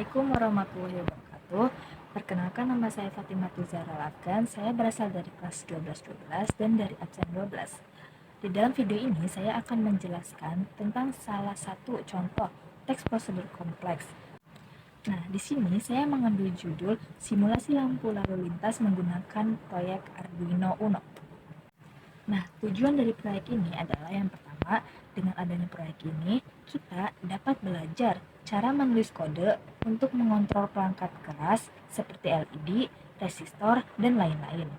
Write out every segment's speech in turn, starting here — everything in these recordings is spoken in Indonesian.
Assalamualaikum warahmatullahi wabarakatuh. Perkenalkan, nama saya Fatimah Zahra Afgan. Saya berasal dari kelas 12 dan dari absen 12. Di dalam video ini saya akan menjelaskan tentang salah satu contoh teks prosedur kompleks. Nah, di sini saya mengambil judul simulasi lampu lalu lintas menggunakan proyek Arduino Uno. Nah, tujuan dari proyek ini adalah yang pertama, dengan adanya proyek ini, kita dapat belajar cara menulis kode untuk mengontrol perangkat keras seperti LED, resistor, dan lain-lain.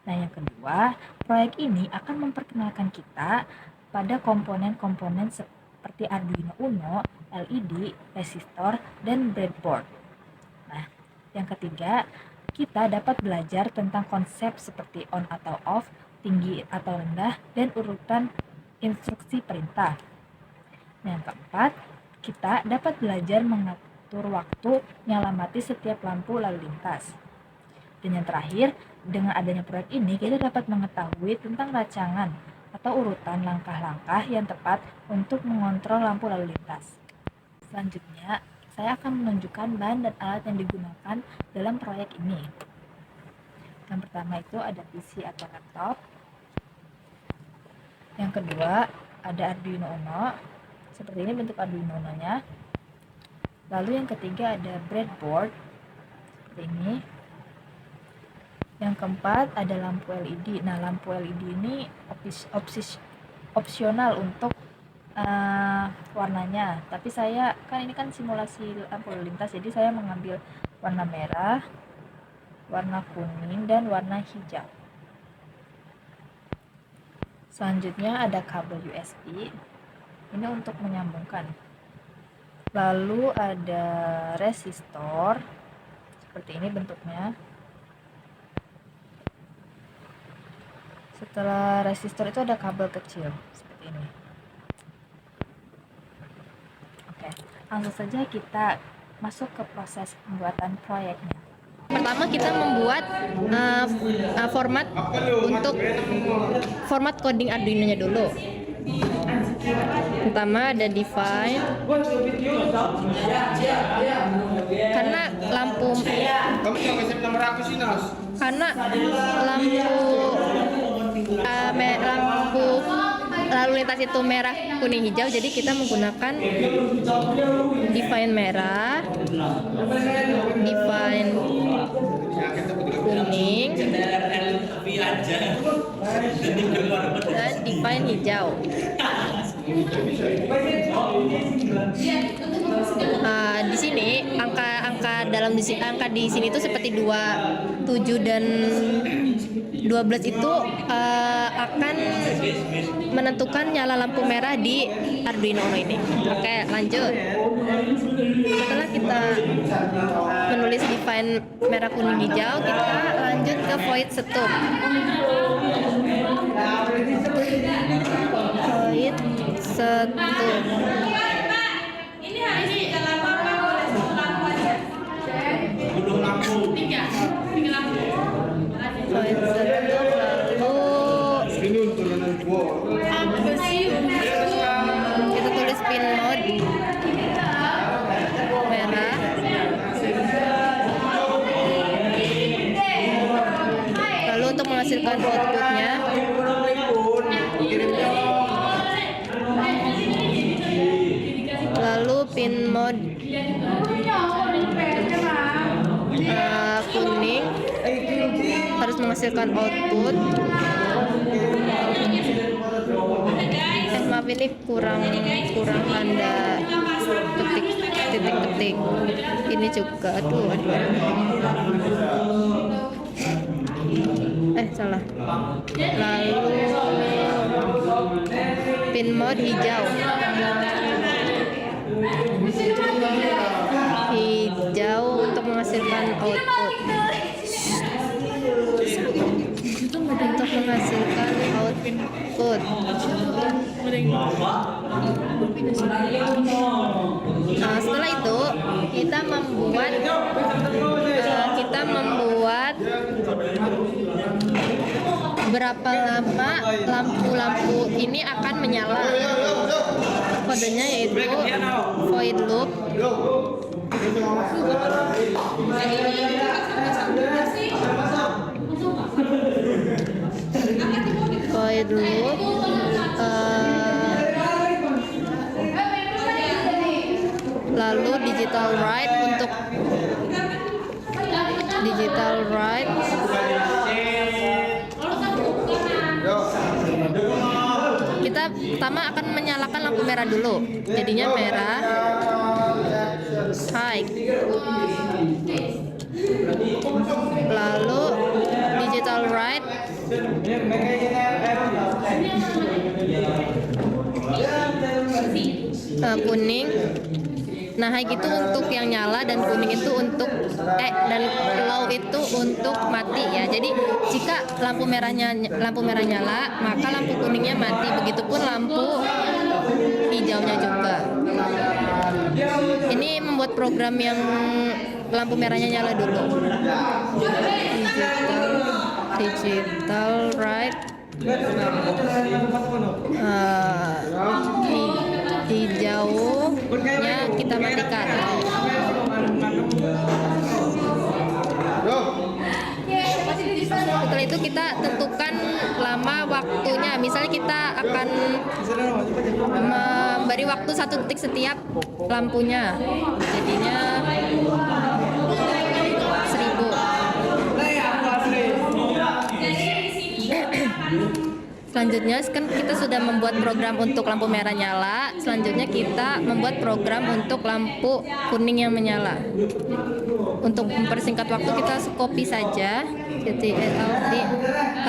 Nah, yang kedua, proyek ini akan memperkenalkan kita pada komponen-komponen seperti Arduino Uno, LED, resistor, dan breadboard. Nah, yang ketiga, kita dapat belajar tentang konsep seperti on atau off, tinggi atau rendah, dan urutan instruksi perintah. Nah, yang keempat, kita dapat belajar mengatur waktu nyala mati setiap lampu lalu lintas. Dan yang terakhir, dengan adanya proyek ini, kita dapat mengetahui tentang rancangan atau urutan langkah-langkah yang tepat untuk mengontrol lampu lalu lintas. Selanjutnya, saya akan menunjukkan bahan dan alat yang digunakan dalam proyek ini. Yang pertama itu ada PC atau laptop. Yang kedua, ada Arduino Uno. Seperti ini bentuk Arduino Uno-nya. Lalu yang ketiga ada breadboard. Seperti ini. Yang keempat ada lampu LED. Nah, lampu LED ini opsional untuk warnanya. Tapi saya, ini kan simulasi lampu lalu lintas, jadi saya mengambil warna merah, warna kuning, dan warna hijau. Selanjutnya ada kabel USB. Ini untuk menyambungkan. Lalu ada resistor. Seperti ini bentuknya. Setelah resistor itu ada kabel kecil. Seperti ini. Oke, langsung saja kita masuk ke proses pembuatan proyeknya. Pertama kita membuat format coding Arduino-nya dulu. Pertama ada define, karena lampu lalu lintas itu merah, kuning, hijau, jadi kita menggunakan define merah, define kuning, dan define hijau. Di sini angka di sini tuh seperti 2, 7 dan 12 itu akan menentukan nyala lampu merah di Arduino Uno ini. Oke, lanjut. Setelah kita menulis define merah, kuning, hijau, kita lanjut ke void setup. Void setup. Void setup, lalu kita tulis pin mode merah, lalu untuk menghasilkan outputnya lalu pin mode kuning harus menghasilkan output. Maaf, ini kurang tanda titik-titik. Ini juga aduh. Salah. Lalu pin mode hijau untuk menghasilkan output. Nah, setelah itu kita membuat berapa lama lampu-lampu ini akan menyala. Kodenya yaitu void loop Koi dulu. Lalu digital right untuk digital right. Kita pertama akan menyalakan lampu merah dulu. Jadinya merah. High. Lalu digital right. Kuning. Nah, high itu untuk yang nyala dan kuning itu untuk dan low itu untuk mati ya. Jadi jika lampu merah nyala, maka lampu kuningnya mati. Begitupun lampu hijaunya juga. Ini membuat program yang lampu merahnya nyala dulu. Digital right. Hijaunya kita matikan. Setelah itu kita tentukan lama waktunya. Misalnya kita akan memberi waktu 1 detik setiap lampunya. Jadinya 1000. Selanjutnya kan kita sudah membuat program untuk lampu merah nyala. Selanjutnya kita membuat program untuk lampu kuning yang menyala. Untuk mempersingkat waktu kita copy saja Ctrl+D.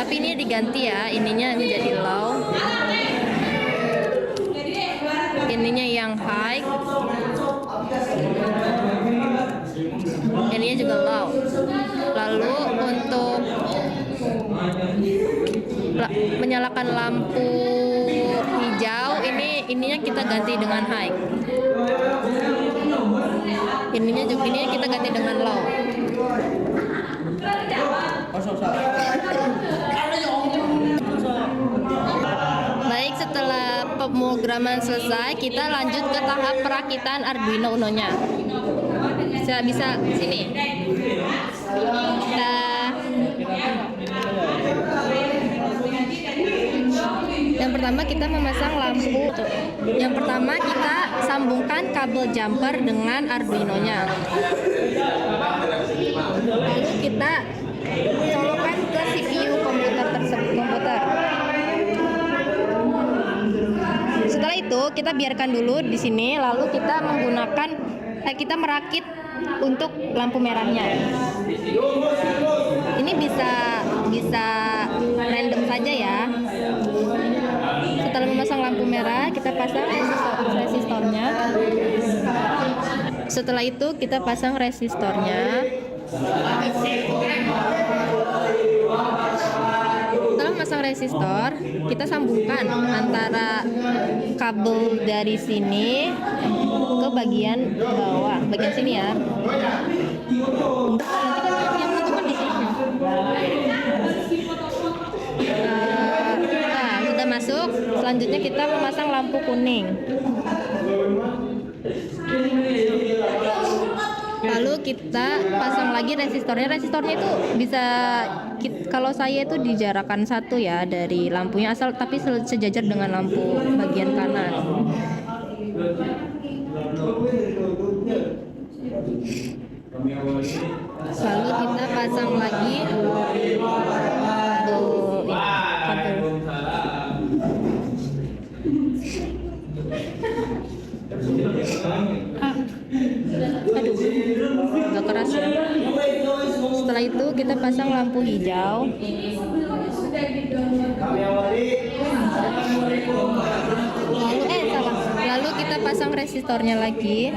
Tapi ini diganti ya, ininya menjadi low, ininya yang high, ininya juga low. Lalu untuk menyalakan lampu hijau, ininya kita ganti dengan high. Ininya kita ganti dengan low. Baik, setelah pemrograman selesai, kita lanjut ke tahap perakitan Arduino Uno-nya. Bisa sini. Yang pertama kita memasang lampu. Yang pertama kita sambungkan kabel jumper dengan Arduino-nya. Lalu kita colokkan ke CPU komputer tersebut. Setelah itu kita biarkan dulu di sini. Lalu kita kita merakit untuk lampu merahnya. Ini bisa random saja ya. Setelah memasang lampu merah, kita pasang resistornya. Setelah itu kita pasang resistornya. Setelah memasang resistor, kita sambungkan antara kabel dari sini ke bagian bawah, bagian sini ya. Nanti kan yang menentukan di sini. Sudah masuk. Selanjutnya kita memasang lampu kuning. Lalu kita pasang lagi resistornya. Resistornya itu bisa, kalau saya itu dijarakan 1 ya dari lampunya, asal tapi sejajar dengan lampu bagian kanan. Lalu kita pasang lagi agak keras ya. Setelah itu kita pasang lampu hijau. Lalu kita pasang resistornya lagi.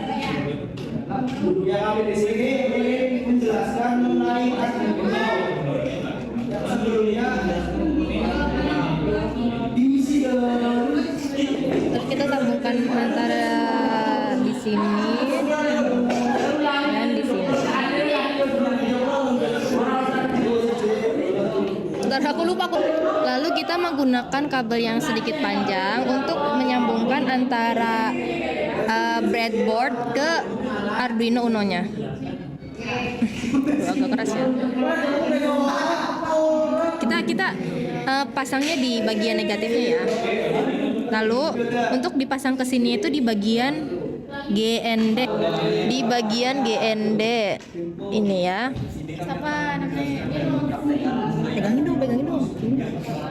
Terus kita sambungkan antara di sini dan di sini. Bentar, aku lupa. Lalu kita menggunakan kabel yang sedikit panjang untuk menyambungkan antara breadboard ke Arduino Uno-nya. Aduh, agak keras ya. Kita pasangnya di bagian negatifnya ya. Lalu untuk dipasang ke sini itu di bagian GND, di bagian GND ini ya. Apa namanya? Pegangin dong.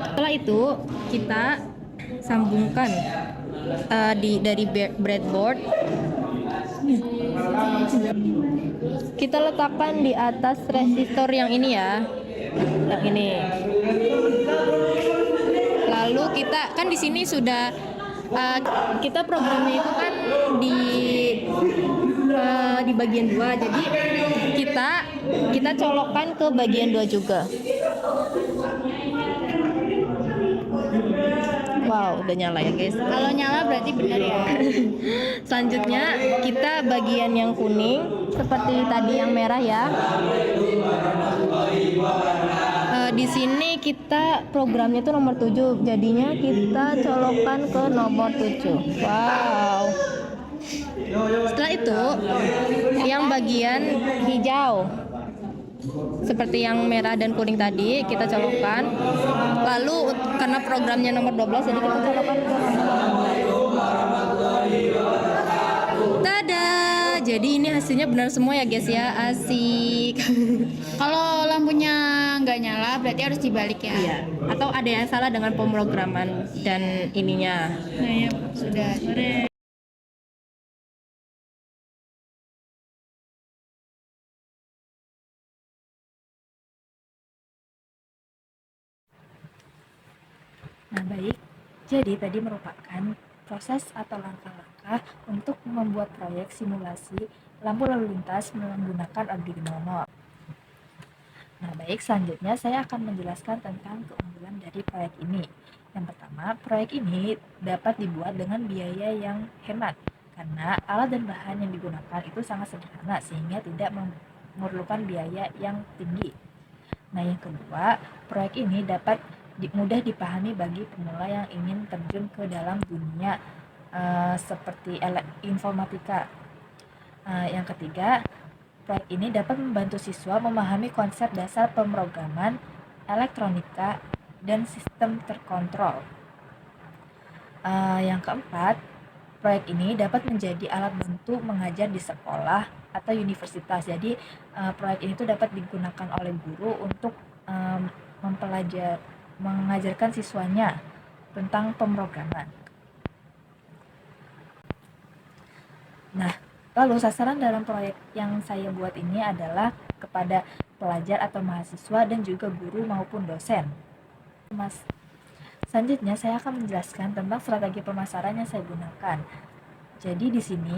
Setelah itu kita sambungkan dari breadboard. Kita letakkan di atas resistor yang ini ya, yang ini. Lalu kita kan di sini sudah kita programnya itu kan di bagian 2, jadi kita colokkan ke bagian 2 juga. Wow, udah nyala ya guys. Kalau nyala berarti benar ya. Selanjutnya kita bagian yang kuning seperti tadi yang merah ya. Di sini kita programnya itu nomor 7, jadinya kita colokkan ke nomor 7. Wow. Setelah itu yang bagian hijau seperti yang merah dan kuning tadi kita colokkan. Lalu karena programnya nomor 12 jadi kita colokkan ke tada. Jadi ini hasilnya benar semua ya guys ya, asik. Kalau lampunya nggak nyala berarti harus dibalik ya. Iya. Atau ada yang salah dengan pemrograman dan ininya. Nah ya sudah. Nah baik, jadi tadi merupakan proses atau langkah-langkah untuk membuat proyek simulasi lampu lalu lintas menggunakan Arduino Uno. Nah baik, selanjutnya saya akan menjelaskan tentang keunggulan dari proyek ini. Yang pertama, proyek ini dapat dibuat dengan biaya yang hemat karena alat dan bahan yang digunakan itu sangat sederhana sehingga tidak memerlukan biaya yang tinggi. Nah yang kedua, proyek ini dapat mudah dipahami bagi pemula yang ingin terjun ke dalam dunia seperti informatika. Yang ketiga, proyek ini dapat membantu siswa memahami konsep dasar pemrograman, elektronika, dan sistem terkontrol. Yang keempat, proyek ini dapat menjadi alat bantu mengajar di sekolah atau universitas. Jadi proyek ini tuh dapat digunakan oleh guru untuk mengajarkan siswanya tentang pemrograman. Nah, lalu sasaran dalam proyek yang saya buat ini adalah kepada pelajar atau mahasiswa dan juga guru maupun dosen. Selanjutnya saya akan menjelaskan tentang strategi pemasaran yang saya gunakan. Jadi di sini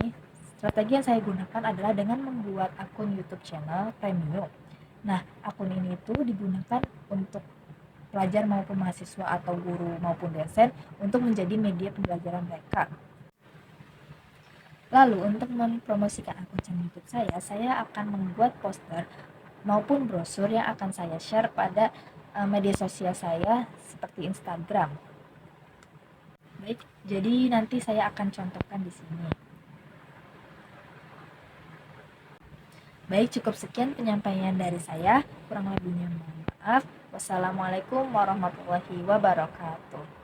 strategi yang saya gunakan adalah dengan membuat akun YouTube channel premium. Nah, akun ini itu digunakan untuk pelajar maupun mahasiswa atau guru maupun dosen untuk menjadi media pembelajaran mereka. Lalu untuk mempromosikan akun channel YouTube saya akan membuat poster maupun brosur yang akan saya share pada media sosial saya seperti Instagram. Baik, jadi nanti saya akan contohkan di sini. Baik, cukup sekian penyampaian dari saya. Kurang lebihnya mohon maaf. Wassalamualaikum warahmatullahi wabarakatuh.